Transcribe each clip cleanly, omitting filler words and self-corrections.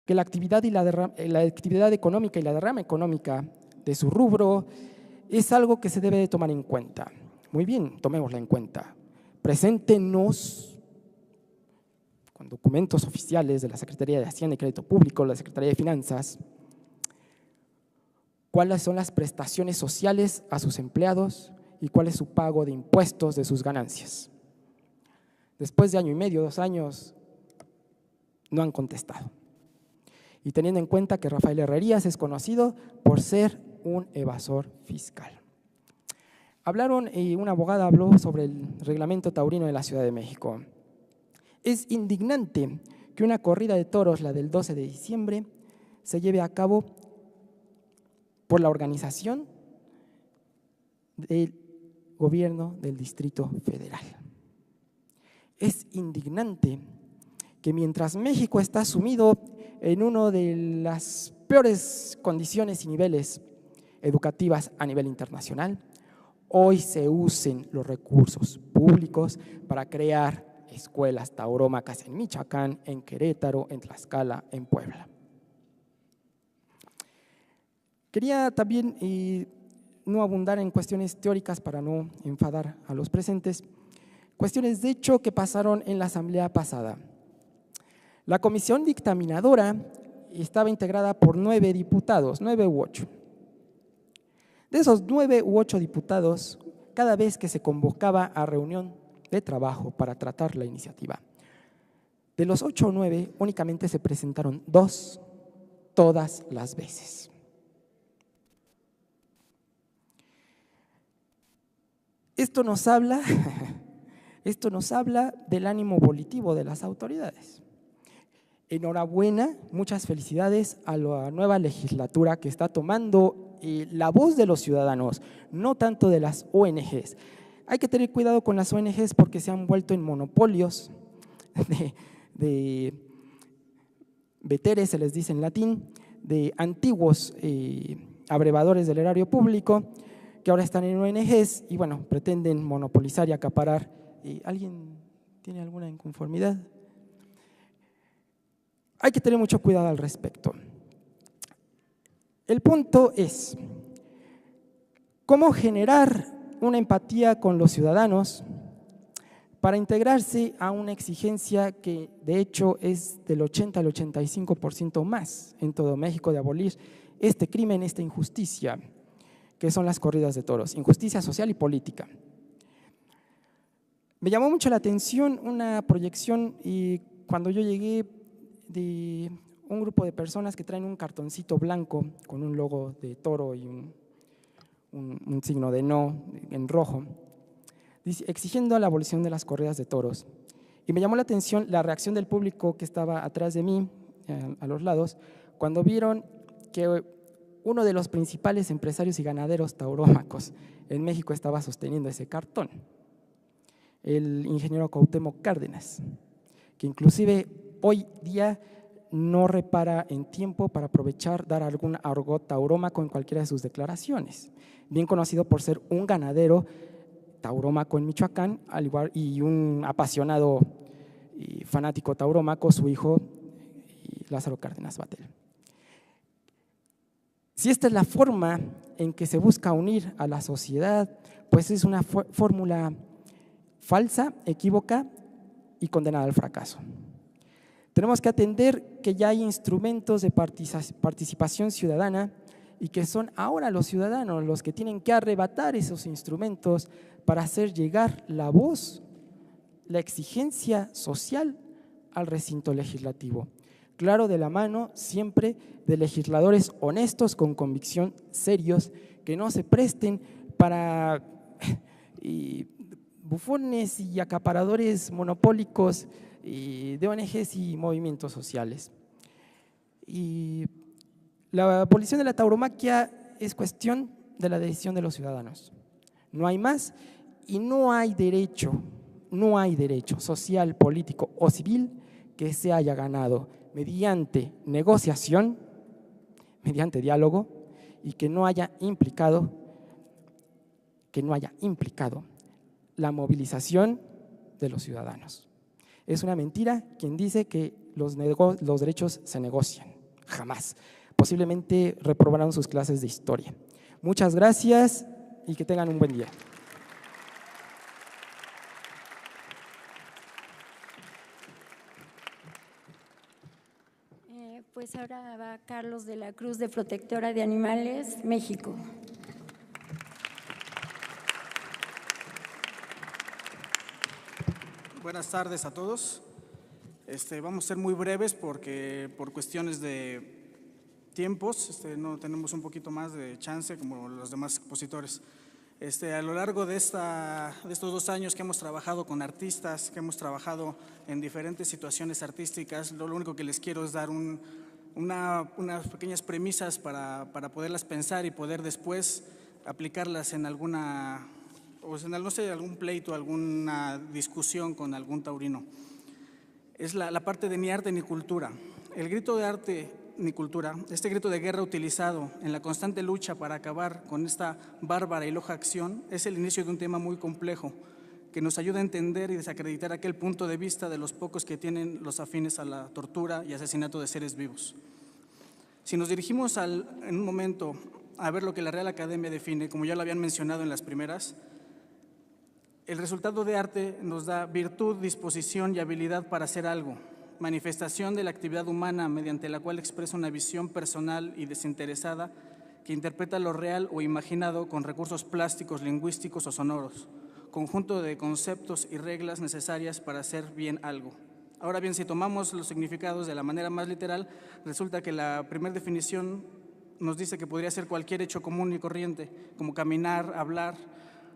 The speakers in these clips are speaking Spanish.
que la actividad económica y la derrama económica de su rubro es algo que se debe de tomar en cuenta. Muy bien, tomémosla en cuenta. Preséntenos con documentos oficiales de la Secretaría de Hacienda y Crédito Público, la Secretaría de Finanzas, cuáles son las prestaciones sociales a sus empleados y cuál es su pago de impuestos de sus ganancias. Después de 1 año y medio, 2 años, no han contestado. Y teniendo en cuenta que Rafael Herrerías es conocido por ser un evasor fiscal. Una abogada habló sobre el reglamento taurino de la Ciudad de México. Es indignante que una corrida de toros, la del 12 de diciembre, se lleve a cabo por la organización del gobierno del Distrito Federal. Es indignante que mientras México está sumido en una de las peores condiciones y niveles educativas a nivel internacional, hoy se usen los recursos públicos para crear escuelas taurómacas en Michoacán, en Querétaro, en Tlaxcala, en Puebla. Quería también no abundar en cuestiones teóricas para no enfadar a los presentes, cuestiones de hecho que pasaron en la asamblea pasada. La comisión dictaminadora estaba integrada por 9 diputados, 9 u 8. De esos 9 u 8 diputados, cada vez que se convocaba a reunión de trabajo para tratar la iniciativa, de los 8 o 9 únicamente se presentaron 2 todas las veces. Esto nos habla del ánimo volitivo de las autoridades. Enhorabuena, muchas felicidades a la nueva legislatura que está tomando la voz de los ciudadanos, no tanto de las ONGs. Hay que tener cuidado con las ONGs porque se han vuelto en monopolios de veteres, se les dice en latín, de antiguos abrevadores del erario público que ahora están en ONGs y bueno, pretenden monopolizar y acaparar. ¿Alguien tiene alguna inconformidad? Hay que tener mucho cuidado al respecto. El punto es cómo generar una empatía con los ciudadanos para integrarse a una exigencia que de hecho es del 80 al 85% más en todo México de abolir este crimen, esta injusticia, que son las corridas de toros, injusticia social y política. Me llamó mucho la atención una proyección y cuando yo llegué de un grupo de personas que traen un cartoncito blanco con un logo de toro y un signo de no en rojo, exigiendo la abolición de las corridas de toros. Y me llamó la atención la reacción del público que estaba atrás de mí, a los lados, cuando vieron que uno de los principales empresarios y ganaderos taurómacos en México estaba sosteniendo ese cartón, el ingeniero Cuauhtémoc Cárdenas, que inclusive hoy día no repara en tiempo para aprovechar dar algún argot taurómaco en cualquiera de sus declaraciones, bien conocido por ser un ganadero taurómaco en Michoacán, al igual y un apasionado y fanático taurómaco, su hijo Lázaro Cárdenas Batel. Si esta es la forma en que se busca unir a la sociedad, pues es una fórmula falsa, equívoca y condenada al fracaso. Tenemos que atender que ya hay instrumentos de participación ciudadana y que son ahora los ciudadanos los que tienen que arrebatar esos instrumentos para hacer llegar la voz, la exigencia social al recinto legislativo. Claro, de la mano siempre de legisladores honestos, con convicción, serios, que no se presten para bufones y acaparadores monopólicos de ONGs y movimientos sociales. Y la abolición de la tauromaquia es cuestión de la decisión de los ciudadanos. No hay más y no hay derecho social, político o civil que se haya ganado mediante negociación, mediante diálogo y que no haya implicado la movilización de los ciudadanos. Es una mentira quien dice que los derechos se negocian. jamás. Posiblemente reprobarán sus clases de historia. Muchas gracias y que tengan un buen día. Pues ahora va Carlos de la Cruz, de Protectora de Animales, México. Buenas tardes a todos. Vamos a ser muy breves porque por cuestiones de tiempos no tenemos un poquito más de chance como los demás expositores. A lo largo de estos 2 años que hemos trabajado con artistas, que hemos trabajado en diferentes situaciones artísticas, lo único que les quiero es dar unas pequeñas premisas para poderlas pensar y poder después aplicarlas en alguna, no sé, algún pleito, alguna discusión con algún taurino. Es la parte de ni arte ni cultura. El grito de arte ni cultura, este grito de guerra utilizado en la constante lucha para acabar con esta bárbara y loca acción, es el inicio de un tema muy complejo que nos ayuda a entender y desacreditar aquel punto de vista de los pocos que tienen los afines a la tortura y asesinato de seres vivos. Si nos dirigimos en un momento a ver lo que la Real Academia define, como ya lo habían mencionado en las primeras, el resultado de arte nos da virtud, disposición y habilidad para hacer algo, manifestación de la actividad humana mediante la cual expresa una visión personal y desinteresada que interpreta lo real o imaginado con recursos plásticos, lingüísticos o sonoros, conjunto de conceptos y reglas necesarias para hacer bien algo. Ahora bien, si tomamos los significados de la manera más literal, resulta que la primera definición nos dice que podría ser cualquier hecho común y corriente, como caminar, hablar,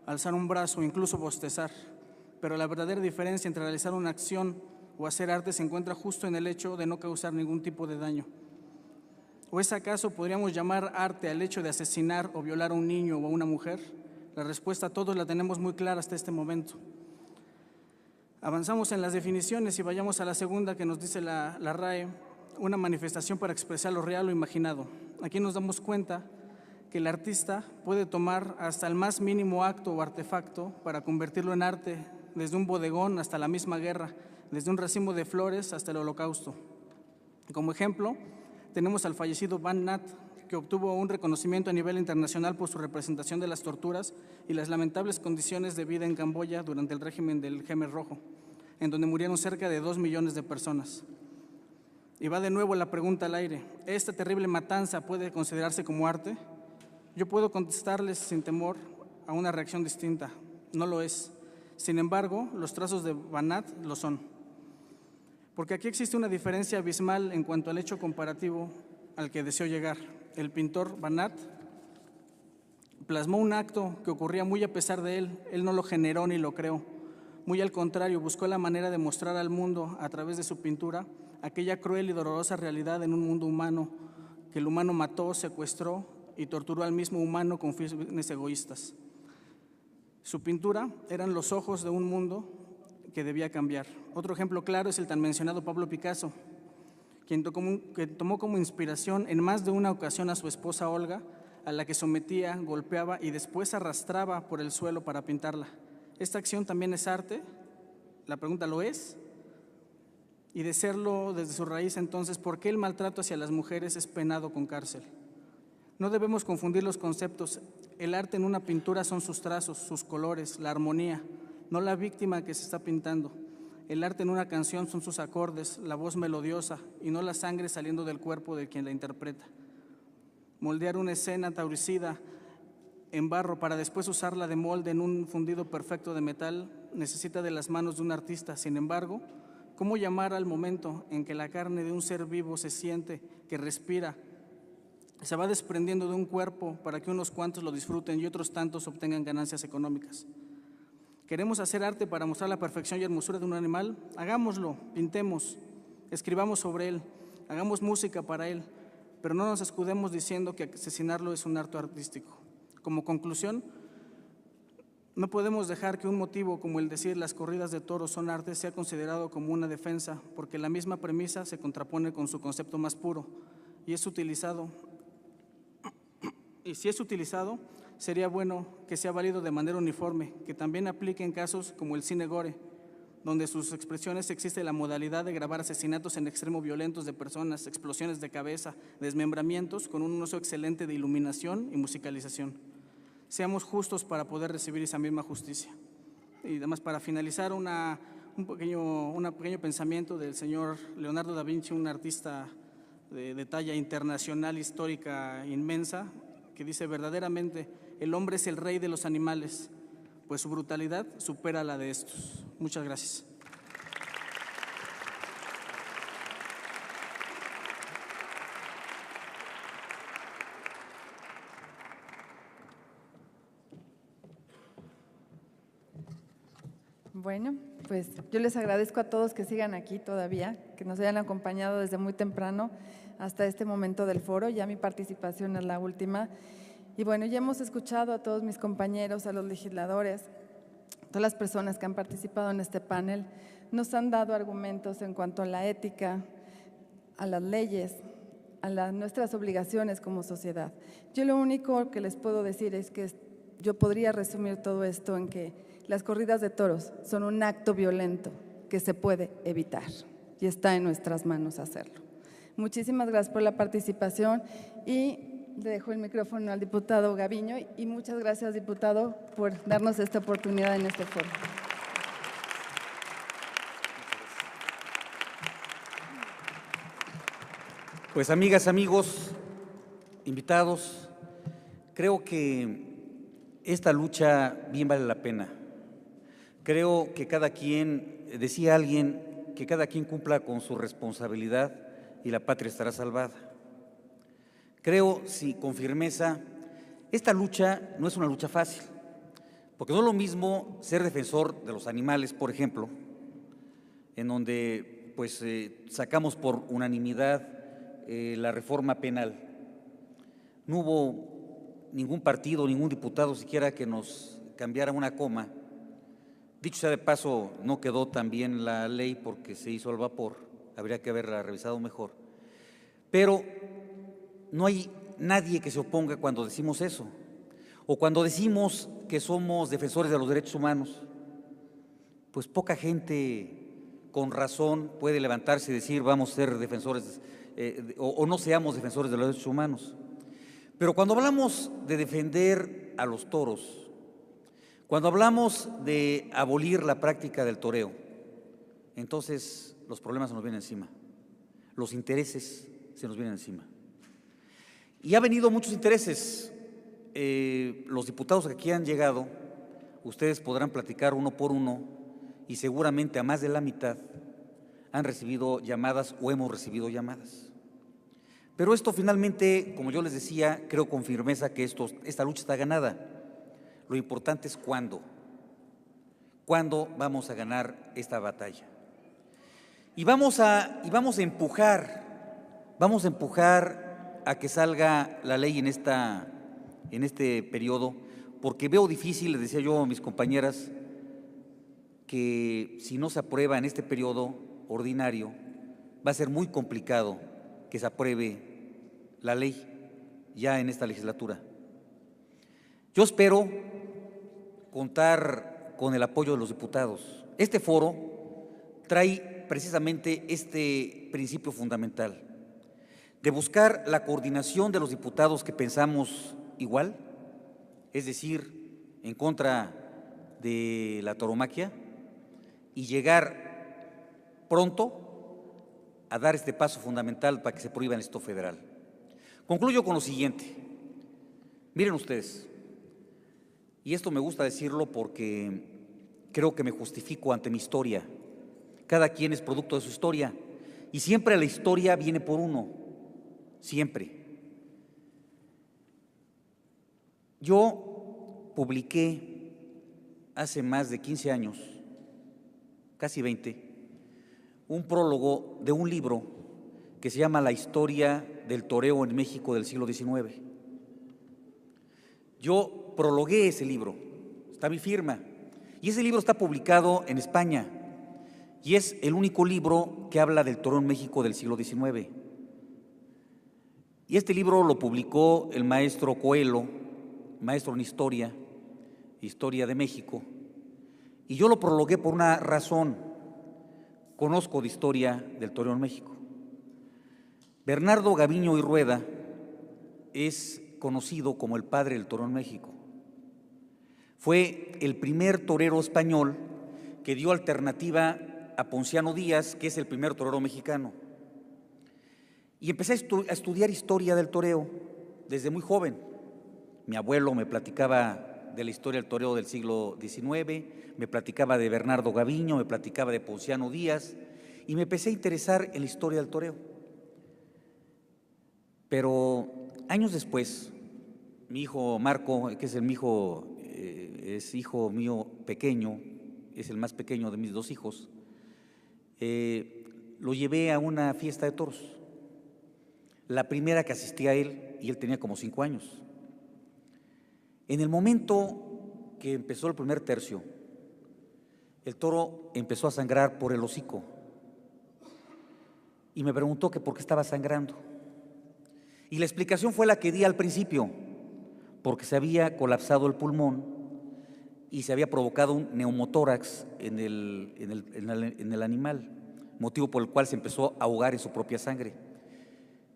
alzar un brazo o incluso bostezar. Pero la verdadera diferencia entre realizar una acción o hacer arte se encuentra justo en el hecho de no causar ningún tipo de daño. ¿O es acaso podríamos llamar arte al hecho de asesinar o violar a un niño o a una mujer? La respuesta todos la tenemos muy clara hasta este momento. Avanzamos en las definiciones y vayamos a la segunda que nos dice la RAE, una manifestación para expresar lo real o imaginado. Aquí nos damos cuenta que el artista puede tomar hasta el más mínimo acto o artefacto para convertirlo en arte, desde un bodegón hasta la misma guerra, desde un racimo de flores hasta el holocausto. Como ejemplo, tenemos al fallecido Van Nat, que obtuvo un reconocimiento a nivel internacional por su representación de las torturas y las lamentables condiciones de vida en Camboya durante el régimen del Khmer Rojo, en donde murieron cerca de 2 millones de personas. Y va de nuevo la pregunta al aire, ¿esta terrible matanza puede considerarse como arte? Yo puedo contestarles sin temor a una reacción distinta, no lo es. Sin embargo, los trazos de Van Nat lo son. Porque aquí existe una diferencia abismal en cuanto al hecho comparativo al que deseo llegar. El pintor Van Nat plasmó un acto que ocurría muy a pesar de él no lo generó ni lo creó. Muy al contrario, buscó la manera de mostrar al mundo, a través de su pintura, aquella cruel y dolorosa realidad en un mundo humano, que el humano mató, secuestró y torturó al mismo humano con fines egoístas. Su pintura eran los ojos de un mundo que debía cambiar. Otro ejemplo claro es el tan mencionado Pablo Picasso, quien tomó como inspiración en más de una ocasión a su esposa Olga, a la que sometía, golpeaba y después arrastraba por el suelo para pintarla. ¿Esta acción también es arte? La pregunta, ¿lo es? Y de serlo desde su raíz, entonces, ¿por qué el maltrato hacia las mujeres es penado con cárcel? No debemos confundir los conceptos. El arte en una pintura son sus trazos, sus colores, la armonía, no la víctima que se está pintando. El arte en una canción son sus acordes, la voz melodiosa y no la sangre saliendo del cuerpo de quien la interpreta. Moldear una escena tauricida en barro para después usarla de molde en un fundido perfecto de metal necesita de las manos de un artista. Sin embargo, ¿cómo llamar al momento en que la carne de un ser vivo se siente, que respira, se va desprendiendo de un cuerpo para que unos cuantos lo disfruten y otros tantos obtengan ganancias económicas? ¿Queremos hacer arte para mostrar la perfección y hermosura de un animal? Hagámoslo, pintemos, escribamos sobre él, hagamos música para él, pero no nos escudemos diciendo que asesinarlo es un acto artístico. Como conclusión, no podemos dejar que un motivo como el decir las corridas de toros son arte sea considerado como una defensa, porque la misma premisa se contrapone con su concepto más puro y es utilizado. Y si es utilizado, sería bueno que sea válido de manera uniforme, que también aplique en casos como el cine gore, donde sus expresiones existe la modalidad de grabar asesinatos en extremo violentos de personas, explosiones de cabeza, desmembramientos, con un uso excelente de iluminación y musicalización. Seamos justos para poder recibir esa misma justicia. Y además, para finalizar, un pequeño pensamiento del señor Leonardo da Vinci, un artista de talla internacional, histórica, inmensa, que dice: verdaderamente, el hombre es el rey de los animales, pues su brutalidad supera la de estos. Muchas gracias. Bueno, pues yo les agradezco a todos que sigan aquí todavía, que nos hayan acompañado desde muy temprano hasta este momento del foro. Ya mi participación es la última. Y bueno, ya hemos escuchado a todos mis compañeros, a los legisladores, todas las personas que han participado en este panel. Nos han dado argumentos en cuanto a la ética, a las leyes, a nuestras obligaciones como sociedad. Yo lo único que les puedo decir es que yo podría resumir todo esto en que las corridas de toros son un acto violento que se puede evitar y está en nuestras manos hacerlo. Muchísimas gracias por la participación y le dejo el micrófono al diputado Gaviño y muchas gracias, diputado, por darnos esta oportunidad en este foro. Pues amigas, amigos, invitados, creo que esta lucha bien vale la pena. Creo que cada quien, decía alguien, que cada quien cumpla con su responsabilidad y la patria estará salvada. Creo, sí, con firmeza, esta lucha no es una lucha fácil, porque no es lo mismo ser defensor de los animales, por ejemplo, en donde pues sacamos por unanimidad la reforma penal. No hubo ningún partido, ningún diputado siquiera que nos cambiara una coma. Dicho sea de paso, no quedó tan bien la ley porque se hizo al vapor, habría que haberla revisado mejor. Pero no hay nadie que se oponga cuando decimos eso, o cuando decimos que somos defensores de los derechos humanos. Pues poca gente con razón puede levantarse y decir vamos a ser defensores o no seamos defensores de los derechos humanos. Pero cuando hablamos de defender a los toros, cuando hablamos de abolir la práctica del toreo, entonces los problemas se nos vienen encima, los intereses se nos vienen encima. Y ha venido muchos intereses. Los diputados que aquí han llegado, ustedes podrán platicar uno por uno y seguramente a más de la mitad han recibido llamadas o hemos recibido llamadas. Pero esto finalmente, como yo les decía, creo con firmeza que esta lucha está ganada. Lo importante es cuándo vamos a ganar esta batalla. Y vamos a empujar a que salga la ley en este periodo, porque veo difícil, les decía yo a mis compañeras, que si no se aprueba en este periodo ordinario, va a ser muy complicado que se apruebe la ley ya en esta legislatura. Yo espero contar con el apoyo de los diputados. Este foro trae precisamente este principio fundamental de buscar la coordinación de los diputados que pensamos igual, es decir, en contra de la tauromaquia, y llegar pronto a dar este paso fundamental para que se prohíba en esto federal. Concluyo con lo siguiente. Miren ustedes, y esto me gusta decirlo porque creo que me justifico ante mi historia. Cada quien es producto de su historia y siempre la historia viene por uno, siempre. Yo publiqué hace más de 15 años, casi 20, un prólogo de un libro que se llama La historia del toreo en México del siglo XIX. Yo prologué ese libro, está mi firma, y ese libro está publicado en España y es el único libro que habla del toreo en México del siglo XIX. Y este libro lo publicó el maestro Coelho, maestro en historia de México, y yo lo prologué por una razón. conozco de historia del toreo en México. Bernardo Gaviño y Rueda es conocido como el padre del toreo en México. Fue el primer torero español que dio alternativa a Ponciano Díaz, que es el primer torero mexicano. Y empecé a estudiar historia del toreo desde muy joven. Mi abuelo me platicaba de la historia del toreo del siglo XIX, me platicaba de Bernardo Gaviño, me platicaba de Ponciano Díaz, y me empecé a interesar en la historia del toreo. Pero años después, mi hijo Marco, que es es hijo mío pequeño, es el más pequeño de mis dos hijos, lo llevé a una fiesta de toros. La primera que asistí a él, y él tenía como 5 años. En el momento que empezó el primer tercio, el toro empezó a sangrar por el hocico y me preguntó que por qué estaba sangrando. Y la explicación fue la que di al principio, porque se había colapsado el pulmón y se había provocado un neumotórax en el animal, motivo por el cual se empezó a ahogar en su propia sangre.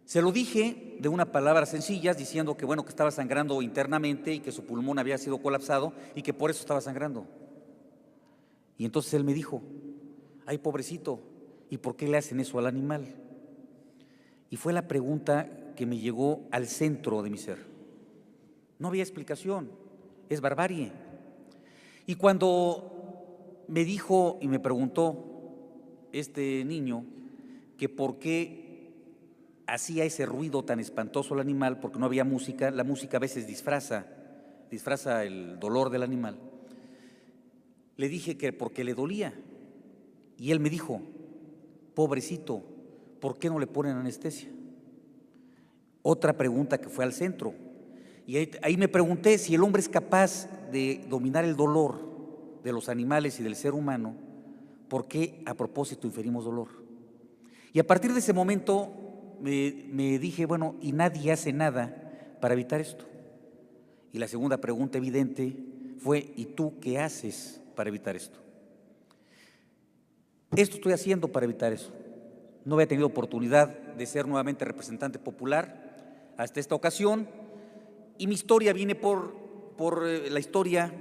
Se lo dije de unas palabras sencillas, diciendo que bueno, que estaba sangrando internamente y que su pulmón había sido colapsado y que por eso estaba sangrando. Y entonces él me dijo: ay, pobrecito, ¿y por qué le hacen eso al animal? Y fue la pregunta que me llegó al centro de mi ser. No había explicación, es barbarie. Y cuando me dijo y me preguntó este niño que por qué hacía ese ruido tan espantoso el animal, porque no había música, la música a veces disfraza el dolor del animal, le dije que porque le dolía. Y él me dijo: pobrecito, ¿por qué no le ponen anestesia? Otra pregunta que fue al centro. Y ahí me pregunté si el hombre es capaz de dominar el dolor de los animales y del ser humano, ¿por qué a propósito inferimos dolor? Y a partir de ese momento me dije, bueno, y nadie hace nada para evitar esto. Y la segunda pregunta evidente fue: ¿y tú qué haces para evitar esto? Esto estoy haciendo para evitar eso. No había tenido oportunidad de ser nuevamente representante popular hasta esta ocasión, y mi historia viene por la historia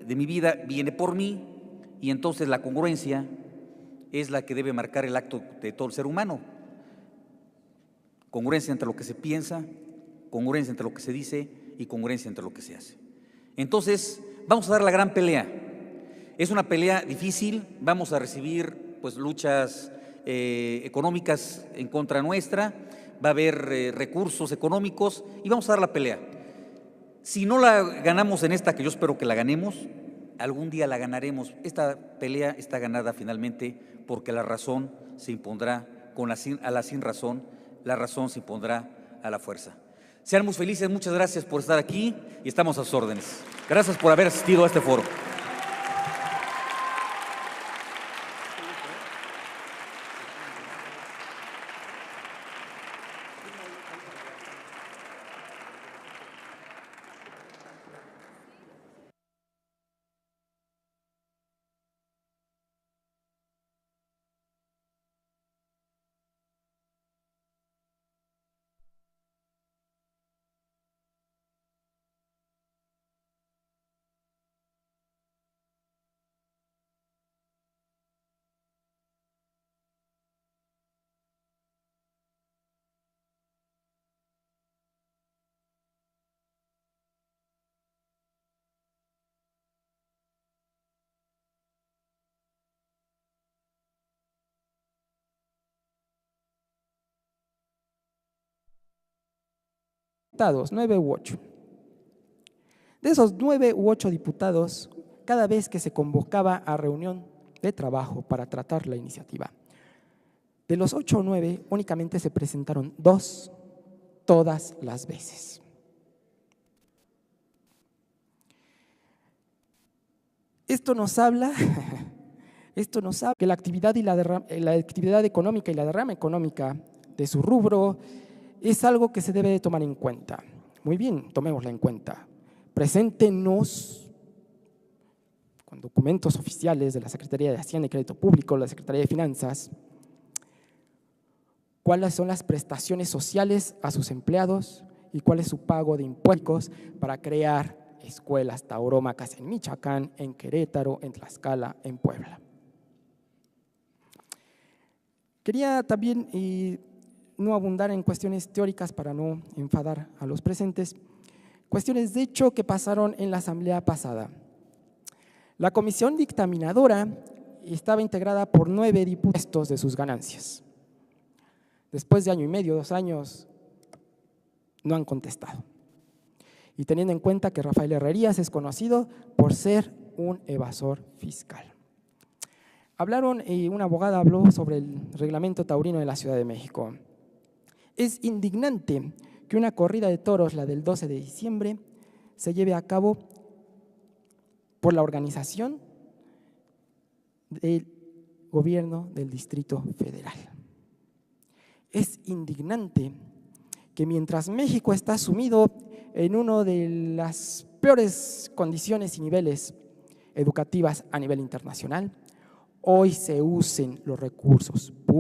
de mi vida viene por mí, y entonces la congruencia es la que debe marcar el acto de todo el ser humano. Congruencia entre lo que se piensa, congruencia entre lo que se dice y congruencia entre lo que se hace. Entonces, vamos a dar la gran pelea. Es una pelea difícil, vamos a recibir pues luchas económicas en contra nuestra, va a haber recursos económicos y vamos a dar la pelea. Si no la ganamos en esta, que yo espero que la ganemos, algún día la ganaremos. Esta pelea está ganada finalmente porque la razón se impondrá a la sin razón, la razón se impondrá a la fuerza. Sean muy felices, muchas gracias por estar aquí y estamos a sus órdenes. Gracias por haber asistido a este foro. Diputados, 9 u 8. De esos 9 u 8 diputados, cada vez que se convocaba a reunión de trabajo para tratar la iniciativa, de los 8 o 9 únicamente se presentaron 2 todas las veces. Esto nos habla que la actividad económica y la derrama económica de su rubro es algo que se debe de tomar en cuenta. Muy bien, tomémosla en cuenta. Preséntenos con documentos oficiales de la Secretaría de Hacienda y Crédito Público, la Secretaría de Finanzas, cuáles son las prestaciones sociales a sus empleados y cuál es su pago de impuestos para crear escuelas taurómacas en Michoacán, en Querétaro, en Tlaxcala, en Puebla. Quería también, y no abundar en cuestiones teóricas para no enfadar a los presentes, cuestiones de hecho que pasaron en la asamblea pasada. La comisión dictaminadora estaba integrada por 9 diputados de sus ganancias. Después de año y medio, 2 años, no han contestado. Y teniendo en cuenta que Rafael Herrerías es conocido por ser un evasor fiscal. Hablaron, una abogada habló sobre el reglamento taurino de la Ciudad de México. Es indignante que una corrida de toros, la del 12 de diciembre, se lleve a cabo por la organización del gobierno del Distrito Federal. Es indignante que mientras México está sumido en una de las peores condiciones y niveles educativas a nivel internacional, hoy se usen los recursos públicos